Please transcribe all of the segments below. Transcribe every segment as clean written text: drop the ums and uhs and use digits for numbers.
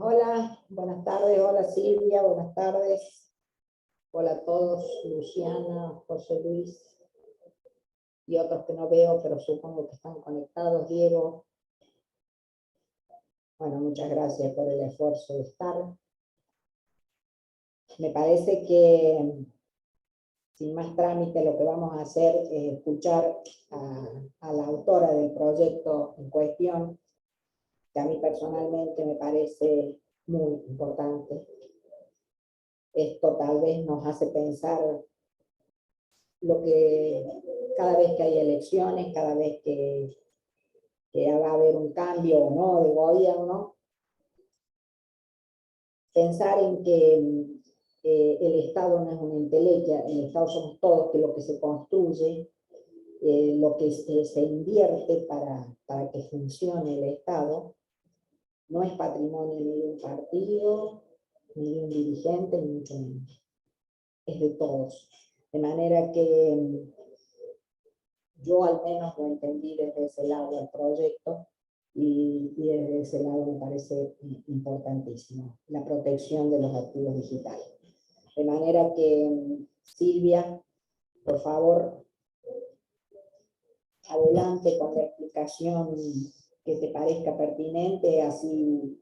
Hola, buenas tardes, hola Silvia, buenas tardes. Hola a todos, Luciana, José Luis y otros que no veo, pero supongo que están conectados. Diego, bueno, muchas gracias por el esfuerzo de estar. Me parece que, sin más trámite, lo que vamos a hacer es escuchar a la autora del proyecto en cuestión, que a mí personalmente me parece muy importante. Esto tal vez nos hace pensar lo que cada vez que hay elecciones, cada vez que va a haber un cambio o no de gobierno, pensar en que el Estado no es una entelequia, el Estado somos todos, que lo que se construye, lo que se invierte para que funcione el Estado, no es patrimonio ni de un partido, ni de un dirigente, ni mucho menos. Es de todos. De manera que yo al menos lo entendí desde ese lado del proyecto y desde ese lado me parece importantísimo, la protección de los activos digitales. De manera que, Silvia, por favor, adelante con la explicación que te parezca pertinente, así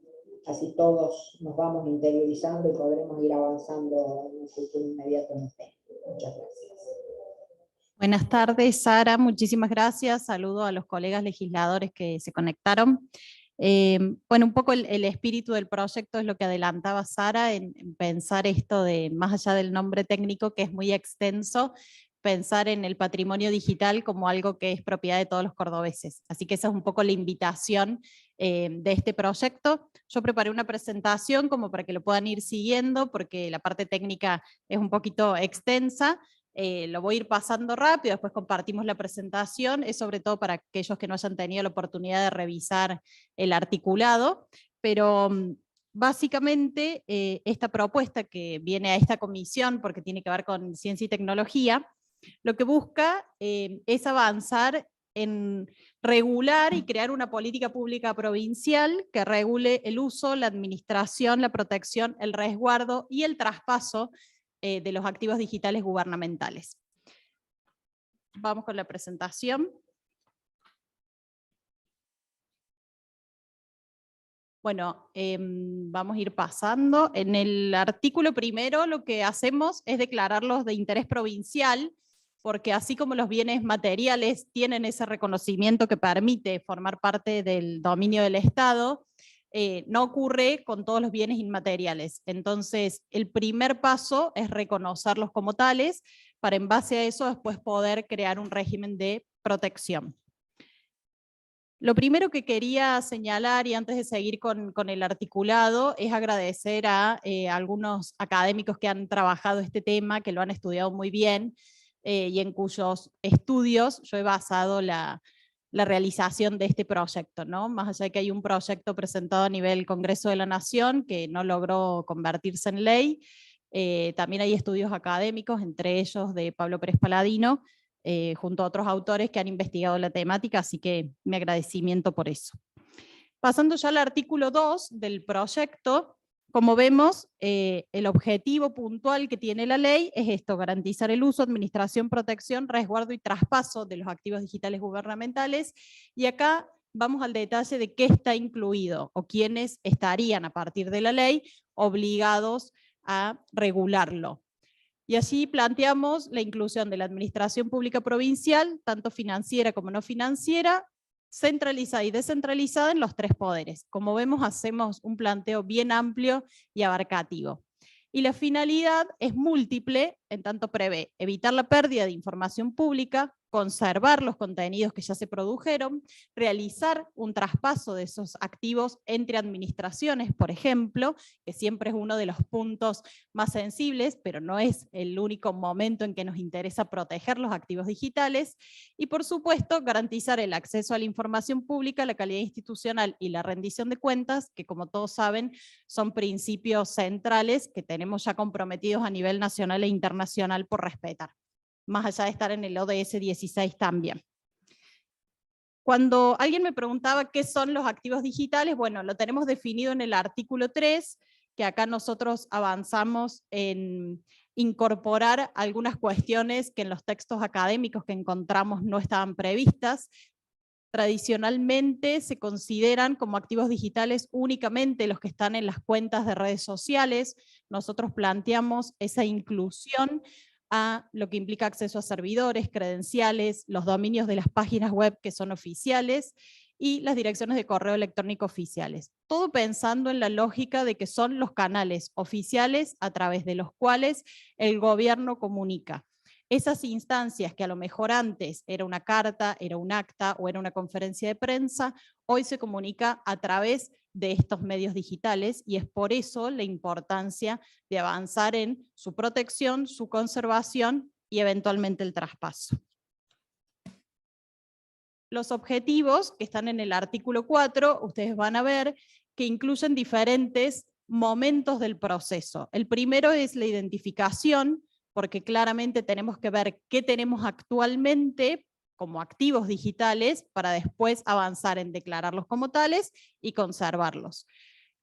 todos nos vamos interiorizando y podremos ir avanzando en un futuro inmediato en el tema. Muchas gracias. Buenas tardes, Sara, muchísimas gracias. Saludo a los colegas legisladores que se conectaron. Bueno, un poco el espíritu del proyecto es lo que adelantaba Sara en pensar esto de, más allá del nombre técnico que es muy extenso, pensar en el patrimonio digital como algo que es propiedad de todos los cordobeses. Así que esa es un poco la invitación de este proyecto. Yo preparé una presentación como para que lo puedan ir siguiendo, porque la parte técnica es un poquito extensa. Lo voy a ir pasando rápido, después compartimos la presentación, es sobre todo para aquellos que no hayan tenido la oportunidad de revisar el articulado, pero básicamente esta propuesta que viene a esta comisión, porque tiene que ver con ciencia y tecnología, lo que busca es avanzar en regular y crear una política pública provincial que regule el uso, la administración, la protección, el resguardo y el traspaso de los activos digitales gubernamentales. Vamos con la presentación. Bueno, vamos a ir pasando. En el artículo primero lo que hacemos es declararlos de interés provincial, porque así como los bienes materiales tienen ese reconocimiento que permite formar parte del dominio del Estado, no ocurre con todos los bienes inmateriales. Entonces, el primer paso es reconocerlos como tales, para en base a eso después poder crear un régimen de protección. Lo primero que quería señalar, y antes de seguir con el articulado, es agradecer a algunos académicos que han trabajado este tema, que lo han estudiado muy bien, y en cuyos estudios yo he basado la realización de este proyecto, ¿no? Más allá de que hay un proyecto presentado a nivel Congreso de la Nación que no logró convertirse en ley, también hay estudios académicos, entre ellos de Pablo Pérez Paladino, junto a otros autores que han investigado la temática, así que mi agradecimiento por eso. Pasando ya al artículo 2 del proyecto, como vemos, el objetivo puntual que tiene la ley es esto: garantizar el uso, administración, protección, resguardo y traspaso de los activos digitales gubernamentales, y acá vamos al detalle de qué está incluido o quiénes estarían a partir de la ley obligados a regularlo. Y así planteamos la inclusión de la administración pública provincial, tanto financiera como no financiera, centralizada y descentralizada en los tres poderes. Como vemos, hacemos un planteo bien amplio y abarcativo. Y la finalidad es múltiple, en tanto prevé evitar la pérdida de información pública, conservar los contenidos que ya se produjeron, realizar un traspaso de esos activos entre administraciones, por ejemplo, que siempre es uno de los puntos más sensibles, pero no es el único momento en que nos interesa proteger los activos digitales, y por supuesto garantizar el acceso a la información pública, la calidad institucional y la rendición de cuentas, que como todos saben son principios centrales que tenemos ya comprometidos a nivel nacional e internacional por respetar, más allá de estar en el ODS 16 también. Cuando alguien me preguntaba qué son los activos digitales, bueno, lo tenemos definido en el artículo 3, que acá nosotros avanzamos en incorporar algunas cuestiones que en los textos académicos que encontramos no estaban previstas. Tradicionalmente se consideran como activos digitales únicamente los que están en las cuentas de redes sociales. Nosotros planteamos esa inclusión a lo que implica acceso a servidores, credenciales, los dominios de las páginas web que son oficiales y las direcciones de correo electrónico oficiales. Todo pensando en la lógica de que son los canales oficiales a través de los cuales el gobierno comunica. Esas instancias que a lo mejor antes era una carta, era un acta o era una conferencia de prensa, hoy se comunica a través de estos medios digitales y es por eso la importancia de avanzar en su protección, su conservación y eventualmente el traspaso. Los objetivos que están en el artículo 4, ustedes van a ver que incluyen diferentes momentos del proceso. El primero es la identificación, porque claramente tenemos que ver qué tenemos actualmente como activos digitales para después avanzar en declararlos como tales y conservarlos.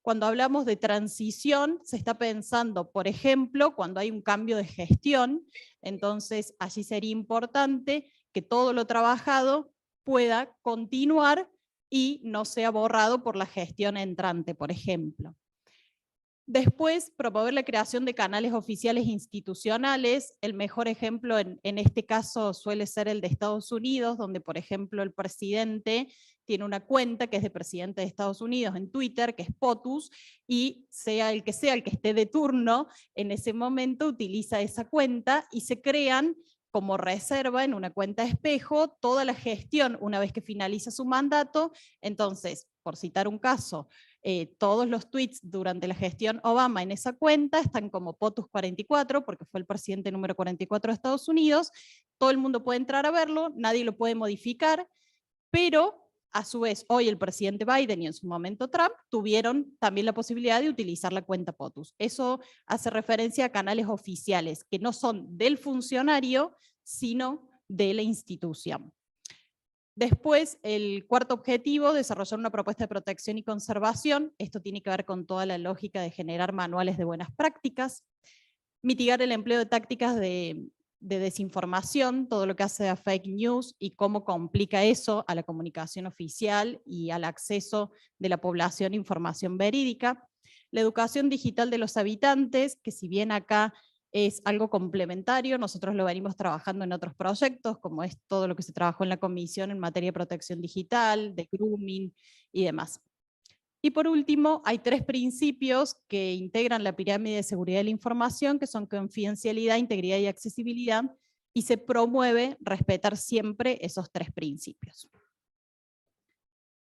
Cuando hablamos de transición, se está pensando, por ejemplo, cuando hay un cambio de gestión, entonces allí sería importante que todo lo trabajado pueda continuar y no sea borrado por la gestión entrante, por ejemplo. Después, promover la creación de canales oficiales institucionales. El mejor ejemplo en este caso suele ser el de Estados Unidos, donde por ejemplo el presidente tiene una cuenta que es de presidente de Estados Unidos en Twitter, que es POTUS, y sea el que esté de turno, en ese momento utiliza esa cuenta y se crean como reserva en una cuenta espejo toda la gestión una vez que finaliza su mandato. Entonces, por citar un caso, todos los tweets durante la gestión Obama en esa cuenta están como POTUS 44, porque fue el presidente número 44 de Estados Unidos, todo el mundo puede entrar a verlo, nadie lo puede modificar, pero a su vez hoy el presidente Biden y en su momento Trump tuvieron también la posibilidad de utilizar la cuenta POTUS. Eso hace referencia a canales oficiales que no son del funcionario, sino de la institución. Después, el cuarto objetivo, desarrollar una propuesta de protección y conservación. Esto tiene que ver con toda la lógica de generar manuales de buenas prácticas. Mitigar el empleo de tácticas de desinformación, todo lo que hace a fake news y cómo complica eso a la comunicación oficial y al acceso de la población a información verídica. La educación digital de los habitantes, que si bien acá es algo complementario, nosotros lo venimos trabajando en otros proyectos, como es todo lo que se trabajó en la comisión en materia de protección digital, de grooming y demás. Y por último, hay 3 principios que integran la pirámide de seguridad de la información, que son confidencialidad, integridad y accesibilidad, y se promueve respetar siempre esos 3 principios.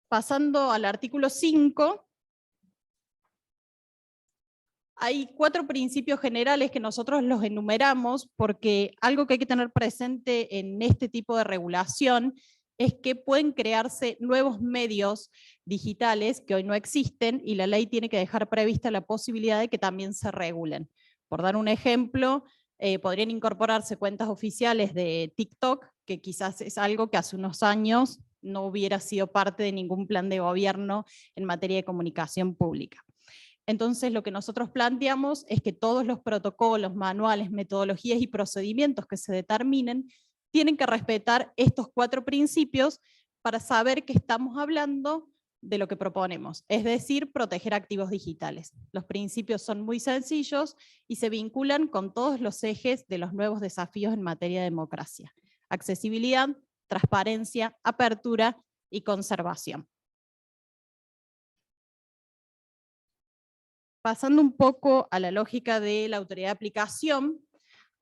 Pasando al artículo 5, hay 4 principios generales que nosotros los enumeramos porque algo que hay que tener presente en este tipo de regulación es que pueden crearse nuevos medios digitales que hoy no existen y la ley tiene que dejar prevista la posibilidad de que también se regulen. Por dar un ejemplo, podrían incorporarse cuentas oficiales de TikTok, que quizás es algo que hace unos años no hubiera sido parte de ningún plan de gobierno en materia de comunicación pública. Entonces lo que nosotros planteamos es que todos los protocolos, manuales, metodologías y procedimientos que se determinen tienen que respetar estos 4 principios para saber que estamos hablando de lo que proponemos, es decir, proteger activos digitales. Los principios son muy sencillos y se vinculan con todos los ejes de los nuevos desafíos en materia de democracia: accesibilidad, transparencia, apertura y conservación. Pasando un poco a la lógica de la autoridad de aplicación,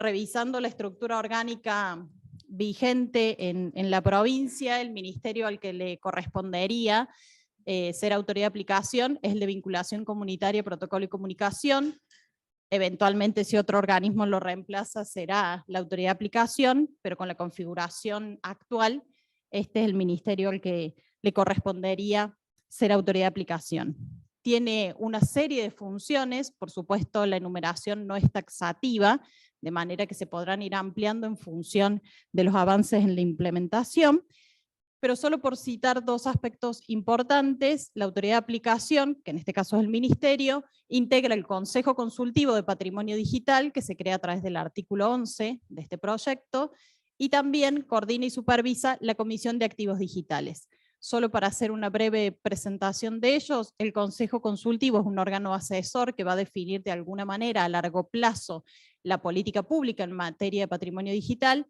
revisando la estructura orgánica vigente en la provincia, el ministerio al que le correspondería ser autoridad de aplicación es el de vinculación comunitaria, protocolo y comunicación. Eventualmente, si otro organismo lo reemplaza, será la autoridad de aplicación, pero con la configuración actual, este es el ministerio al que le correspondería ser autoridad de aplicación. Tiene una serie de funciones, por supuesto la enumeración no es taxativa, de manera que se podrán ir ampliando en función de los avances en la implementación, Pero solo por citar dos aspectos importantes, la autoridad de aplicación, que en este caso es el Ministerio, integra el Consejo Consultivo de Patrimonio Digital, que se crea a través del artículo 11 de este proyecto, y también coordina y supervisa la Comisión de Activos Digitales. Solo para hacer una breve presentación de ellos, el Consejo Consultivo es un órgano asesor que va a definir de alguna manera a largo plazo la política pública en materia de patrimonio digital,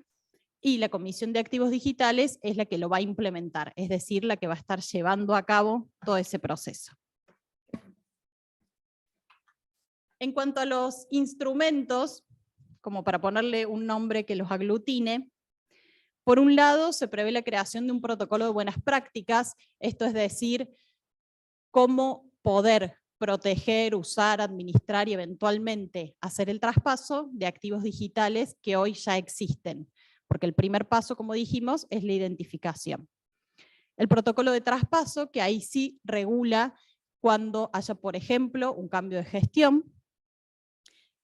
y la Comisión de Activos Digitales es la que lo va a implementar, es decir, la que va a estar llevando a cabo todo ese proceso. En cuanto a los instrumentos, como para ponerle un nombre que los aglutine, por un lado se prevé la creación de un protocolo de buenas prácticas, esto es decir, cómo poder proteger, usar, administrar y eventualmente hacer el traspaso de activos digitales que hoy ya existen. Porque el primer paso, como dijimos, es la identificación. El protocolo de traspaso, que ahí sí regula cuando haya, por ejemplo, un cambio de gestión,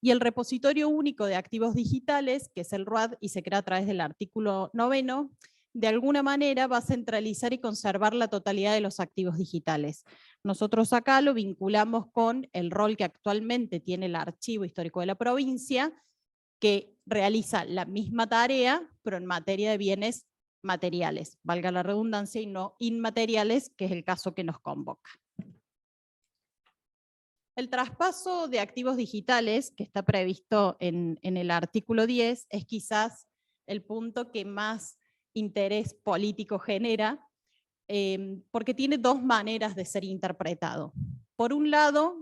y el repositorio único de activos digitales, que es el RUAD y se crea a través del artículo 9, de alguna manera va a centralizar y conservar la totalidad de los activos digitales. Nosotros acá lo vinculamos con el rol que actualmente tiene el Archivo Histórico de la Provincia, que realiza la misma tarea, pero en materia de bienes materiales, valga la redundancia, y no inmateriales, que es el caso que nos convoca. El traspaso de activos digitales, que está previsto en el artículo 10, es quizás el punto que más interés político genera, porque tiene dos maneras de ser interpretado. Por un lado,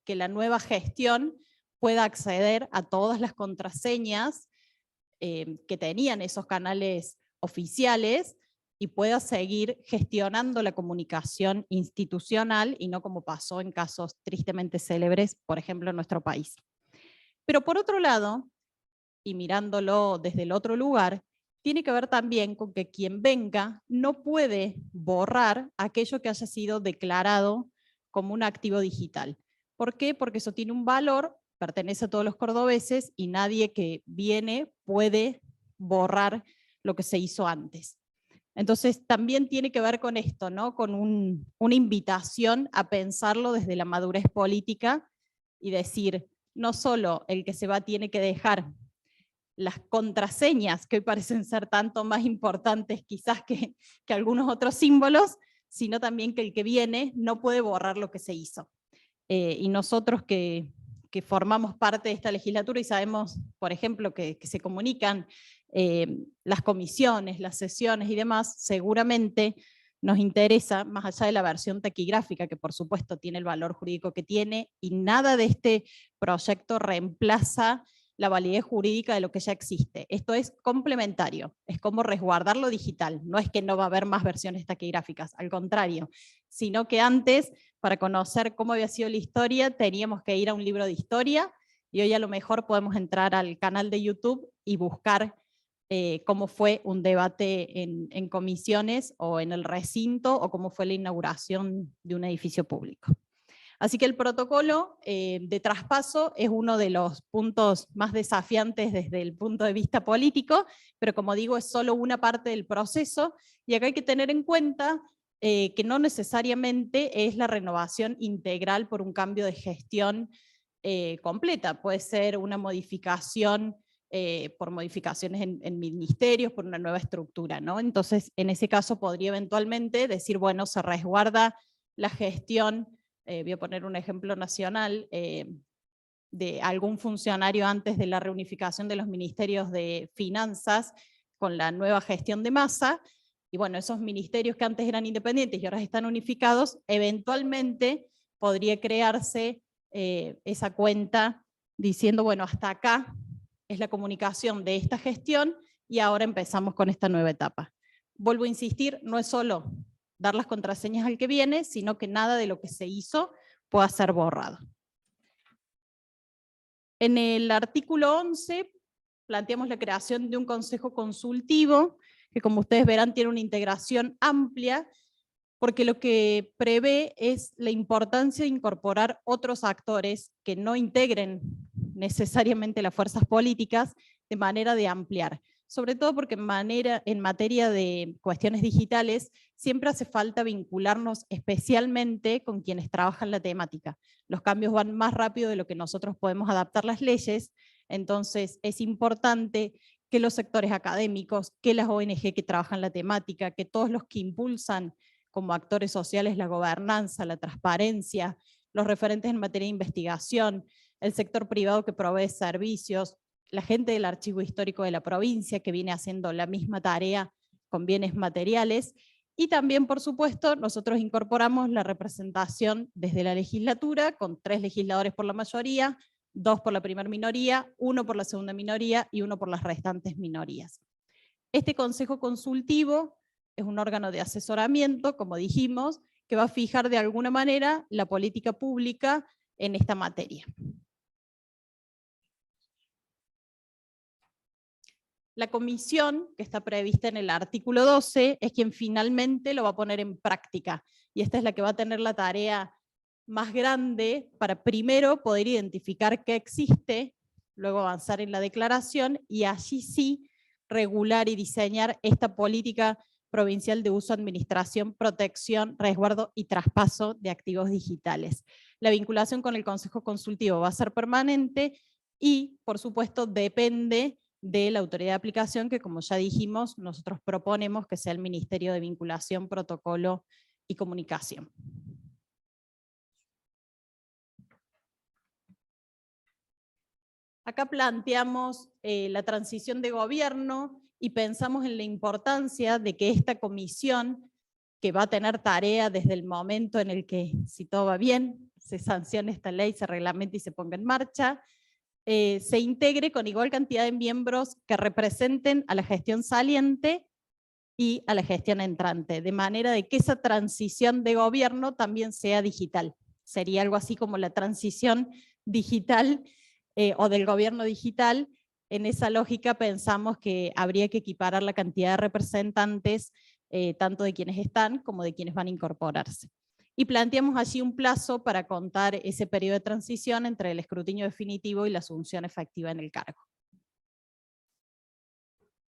que la nueva gestión pueda acceder a todas las contraseñas que tenían esos canales oficiales y pueda seguir gestionando la comunicación institucional y no como pasó en casos tristemente célebres, por ejemplo, en nuestro país. Pero por otro lado, y mirándolo desde el otro lugar, tiene que ver también con que quien venga no puede borrar aquello que haya sido declarado como un activo digital. ¿Por qué? Porque eso tiene un valor, pertenece a todos los cordobeses y nadie que viene puede borrar lo que se hizo antes. Entonces también tiene que ver con esto, ¿no? Con una invitación a pensarlo desde la madurez política y decir, no solo el que se va tiene que dejar las contraseñas, que hoy parecen ser tanto más importantes quizás que algunos otros símbolos, sino también que el que viene no puede borrar lo que se hizo. Y nosotros que formamos parte de esta legislatura y sabemos, por ejemplo, que se comunican las comisiones, las sesiones y demás, seguramente nos interesa, más allá de la versión taquigráfica, que por supuesto tiene el valor jurídico que tiene, y nada de este proyecto reemplaza la validez jurídica de lo que ya existe. Esto es complementario, es como resguardar lo digital, no es que no va a haber más versiones taquigráficas, al contrario, sino que antes, para conocer cómo había sido la historia, teníamos que ir a un libro de historia, y hoy a lo mejor podemos entrar al canal de YouTube y buscar cómo fue un debate en comisiones o en el recinto, o cómo fue la inauguración de un edificio público. Así que el protocolo de traspaso es uno de los puntos más desafiantes desde el punto de vista político, pero como digo, es solo una parte del proceso, y acá hay que tener en cuenta que no necesariamente es la renovación integral por un cambio de gestión completa, puede ser una modificación por modificaciones en ministerios, por una nueva estructura, ¿no? Entonces, en ese caso podría eventualmente decir, bueno, se resguarda la gestión, voy a poner un ejemplo nacional, de algún funcionario antes de la reunificación de los ministerios de finanzas con la nueva gestión de Massa, y bueno, esos ministerios que antes eran independientes y ahora están unificados, eventualmente podría crearse esa cuenta diciendo, bueno, hasta acá es la comunicación de esta gestión y ahora empezamos con esta nueva etapa. Vuelvo a insistir, no es solo dar las contraseñas al que viene, sino que nada de lo que se hizo pueda ser borrado. En el artículo 11 planteamos la creación de un consejo consultivo, que como ustedes verán tiene una integración amplia, porque lo que prevé es la importancia de incorporar otros actores que no integren necesariamente las fuerzas políticas, de manera de ampliar. sobre todo porque en materia de cuestiones digitales siempre hace falta vincularnos especialmente con quienes trabajan la temática. Los cambios van más rápido de lo que nosotros podemos adaptar las leyes, entonces es importante que los sectores académicos, que las ONG que trabajan la temática, que todos los que impulsan como actores sociales la gobernanza, la transparencia, los referentes en materia de investigación, el sector privado que provee servicios, la gente del Archivo Histórico de la provincia que viene haciendo la misma tarea con bienes materiales, y también, por supuesto, nosotros incorporamos la representación desde la legislatura, con 3 legisladores por la mayoría, 2 por la primera minoría, 1 por la segunda minoría y 1 por las restantes minorías. Este Consejo Consultivo es un órgano de asesoramiento, como dijimos, que va a fijar de alguna manera la política pública en esta materia. La comisión, que está prevista en el artículo 12, es quien finalmente lo va a poner en práctica. Y esta es la que va a tener la tarea más grande para primero poder identificar qué existe, luego avanzar en la declaración y allí sí regular y diseñar esta política provincial de uso, administración, protección, resguardo y traspaso de activos digitales. La vinculación con el Consejo Consultivo va a ser permanente y, por supuesto, depende de la autoridad de aplicación que, como ya dijimos, nosotros proponemos que sea el Ministerio de Vinculación, Protocolo y Comunicación. Acá planteamos la transición de gobierno y pensamos en la importancia de que esta comisión, que va a tener tarea desde el momento en el que, si todo va bien, se sancione esta ley, se reglamente y se ponga en marcha, se integre con igual cantidad de miembros que representen a la gestión saliente y a la gestión entrante, de manera de que esa transición de gobierno también sea digital. Sería algo así como la transición digital o del gobierno digital. En esa lógica pensamos que habría que equiparar la cantidad de representantes, tanto de quienes están como de quienes van a incorporarse. Y planteamos allí un plazo para contar ese periodo de transición entre el escrutinio definitivo y la asunción efectiva en el cargo.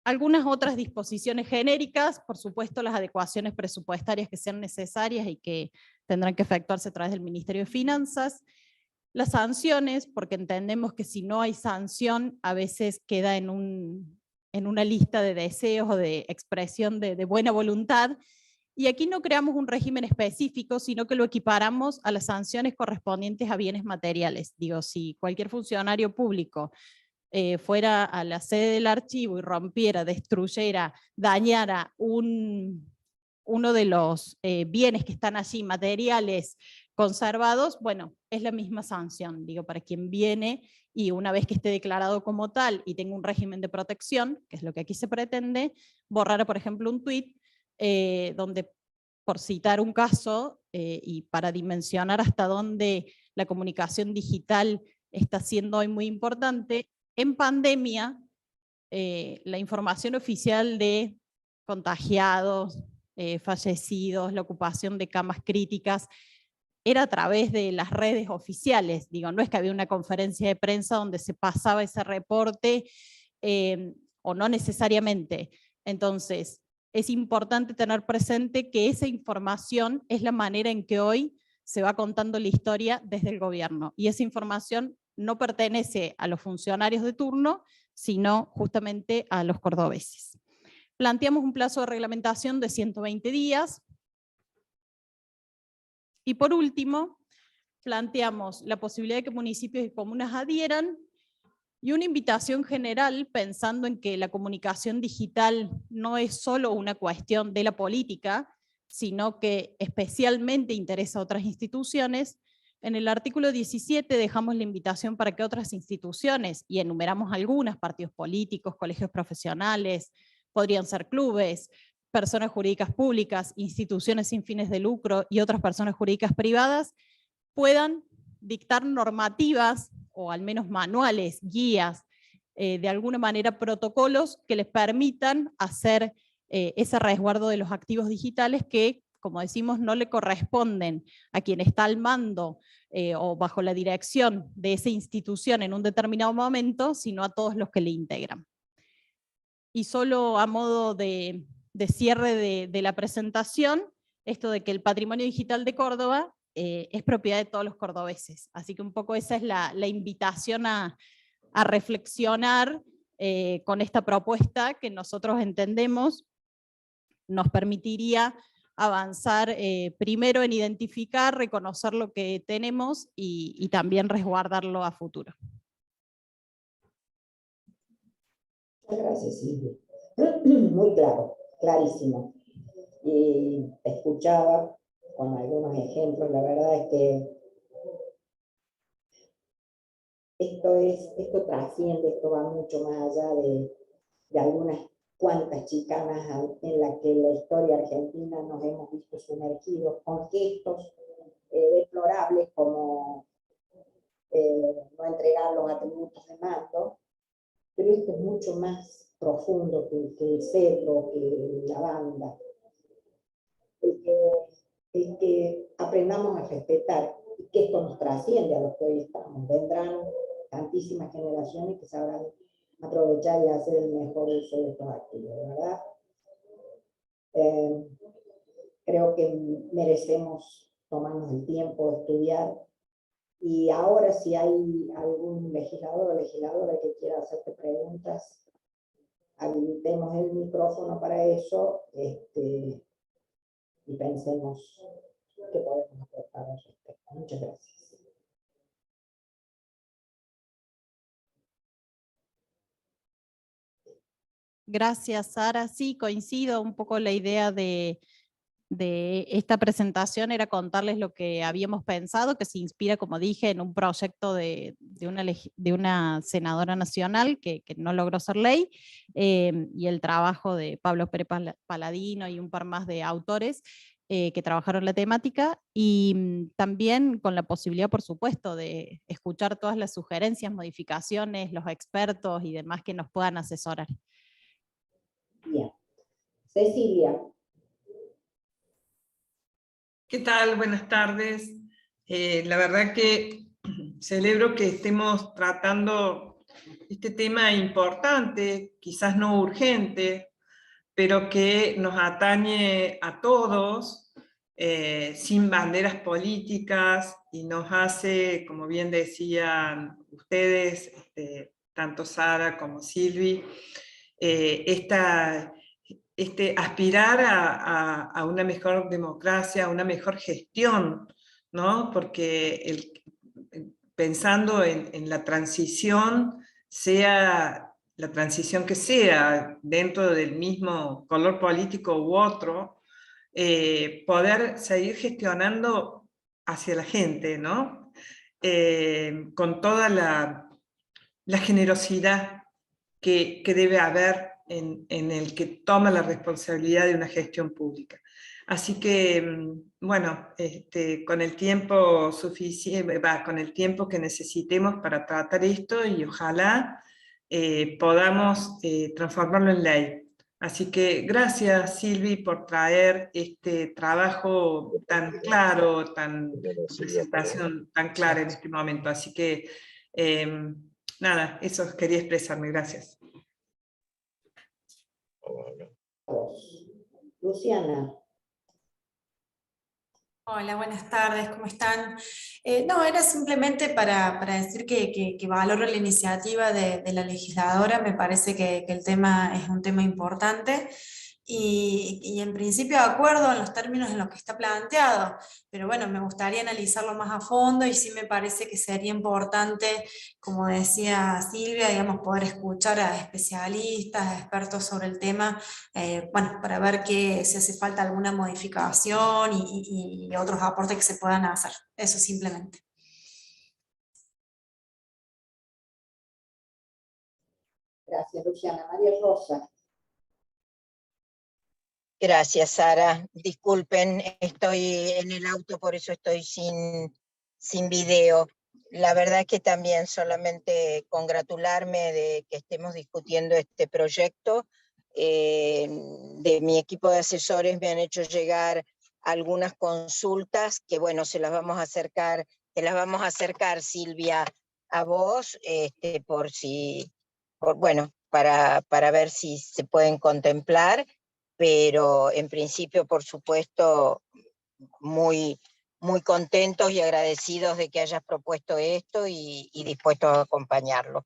Algunas otras disposiciones genéricas, por supuesto las adecuaciones presupuestarias que sean necesarias y que tendrán que efectuarse a través del Ministerio de Finanzas. Las sanciones, porque entendemos que si no hay sanción, a veces queda en una lista de deseos o de expresión de buena voluntad. Y aquí no creamos un régimen específico, sino que lo equiparamos a las sanciones correspondientes a bienes materiales. Digo, si cualquier funcionario público fuera a la sede del archivo y rompiera, destruyera, dañara uno de los bienes que están allí, materiales conservados, bueno, es la misma sanción, digo, para quien viene y una vez que esté declarado como tal y tenga un régimen de protección, que es lo que aquí se pretende, borrar, por ejemplo, un tuit, donde, por citar un caso, y para dimensionar hasta dónde la comunicación digital está siendo hoy muy importante, en pandemia, la información oficial de contagiados, fallecidos, la ocupación de camas críticas, era a través de las redes oficiales. Digo, no es que había una conferencia de prensa donde se pasaba ese reporte, o no necesariamente. Entonces, es importante tener presente que esa información es la manera en que hoy se va contando la historia desde el gobierno. Y esa información no pertenece a los funcionarios de turno, sino justamente a los cordobeses. Planteamos un plazo de reglamentación de 120 días. Y por último, planteamos la posibilidad de que municipios y comunas adhieran y una invitación general pensando en que la comunicación digital no es solo una cuestión de la política, sino que especialmente interesa a otras instituciones. En el artículo 17 dejamos la invitación para que otras instituciones, y enumeramos algunas, partidos políticos, colegios profesionales, podrían ser clubes, personas jurídicas públicas, instituciones sin fines de lucro y otras personas jurídicas privadas, puedan dictar normativas o al menos manuales, guías, de alguna manera protocolos que les permitan hacer ese resguardo de los activos digitales que, como decimos, no le corresponden a quien está al mando o bajo la dirección de esa institución en un determinado momento, sino a todos los que le integran. Y solo a modo de cierre de la presentación, esto de que el patrimonio digital de Córdoba es propiedad de todos los cordobeses. Así que un poco esa es la invitación a reflexionar con esta propuesta que nosotros entendemos nos permitiría avanzar primero en identificar, reconocer lo que tenemos y también resguardarlo a futuro. Muchas gracias, Silvia. Muy claro, clarísimo. Y te escuchaba con algunos ejemplos. La verdad es que esto trasciende, esto va mucho más allá de algunas cuantas chicanas en las que en la historia argentina nos hemos visto sumergidos con gestos deplorables como no entregar los atributos de mando, pero esto es mucho más profundo que el cetro, que la banda. El que aprendamos a respetar y que esto nos trasciende a los que hoy estamos. Vendrán tantísimas generaciones que sabrán aprovechar y hacer el mejor uso de estos activos, ¿verdad? Creo que merecemos tomarnos el tiempo de estudiar. Y ahora, si hay algún legislador o legisladora que quiera hacerte preguntas, habilitemos el micrófono para eso y pensemos qué podemos aportar al respecto. Muchas gracias. Gracias, Sara. Sí, coincido un poco la idea de esta presentación era contarles lo que habíamos pensado, que se inspira, como dije, en un proyecto de una senadora nacional que no logró ser ley, y el trabajo de Pablo Pérez Paladino y un par más de autores que trabajaron la temática, y también con la posibilidad, por supuesto, de escuchar todas las sugerencias, modificaciones, los expertos y demás que nos puedan asesorar. Bien. Cecilia. ¿Qué tal? Buenas tardes. La verdad que celebro que estemos tratando este tema importante, quizás no urgente, pero que nos atañe a todos, sin banderas políticas, y nos hace, como bien decían ustedes, tanto Sara como Silvi, aspirar a una mejor democracia, a una mejor gestión, ¿no? Porque pensando en la transición, sea la transición que sea, dentro del mismo color político u otro, poder seguir gestionando hacia la gente, ¿no? Con toda la generosidad que debe haber en el que toma la responsabilidad de una gestión pública. Así que, bueno, con el tiempo suficiente, con el tiempo que necesitemos para tratar esto, y ojalá podamos transformarlo en ley. Así que gracias, Silvi, por traer este trabajo tan claro, presentación tan clara en este momento. Así que, nada, eso quería expresarme. Gracias. Luciana. Hola, buenas tardes, ¿cómo están? No, era simplemente para decir que valoro la iniciativa de la legisladora. Me parece que el tema es un tema importante y en principio de acuerdo en los términos en los que está planteado, pero bueno, me gustaría analizarlo más a fondo, y sí me parece que sería importante, como decía Silvia, digamos, poder escuchar a especialistas, a expertos sobre el tema, bueno, para ver si hace falta alguna modificación y otros aportes que se puedan hacer. Eso simplemente. Gracias, Luciana. María Rosa. Gracias, Sara. Disculpen, estoy en el auto, por eso estoy sin video. La verdad es que también solamente congratularme de que estemos discutiendo este proyecto. De mi equipo de asesores me han hecho llegar algunas consultas que, bueno, se las vamos a acercar, Silvia, a vos, bueno, para ver si se pueden contemplar, pero en principio, por supuesto, muy contentos y agradecidos de que hayas propuesto esto y dispuestos a acompañarlo.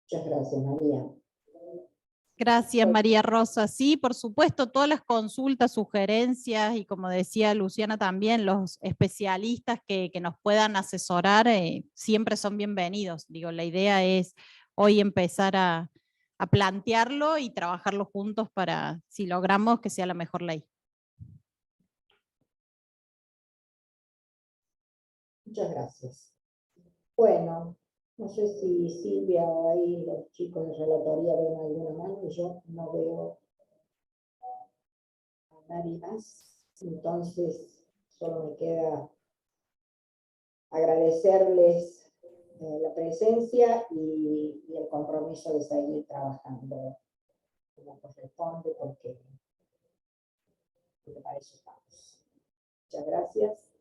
Muchas gracias, María. Gracias, María Rosa. Sí, por supuesto, todas las consultas, sugerencias y como decía Luciana también, los especialistas que nos puedan asesorar siempre son bienvenidos. Digo, la idea es hoy empezar a plantearlo y trabajarlo juntos para, si logramos, que sea la mejor ley. Muchas gracias. Bueno, no sé si Silvia o ahí los chicos de relatoría ven alguna mano, yo no veo a nadie más, entonces solo me queda agradecerles la presencia y el compromiso de seguir trabajando como corresponde, porque para eso estamos. Muchas gracias.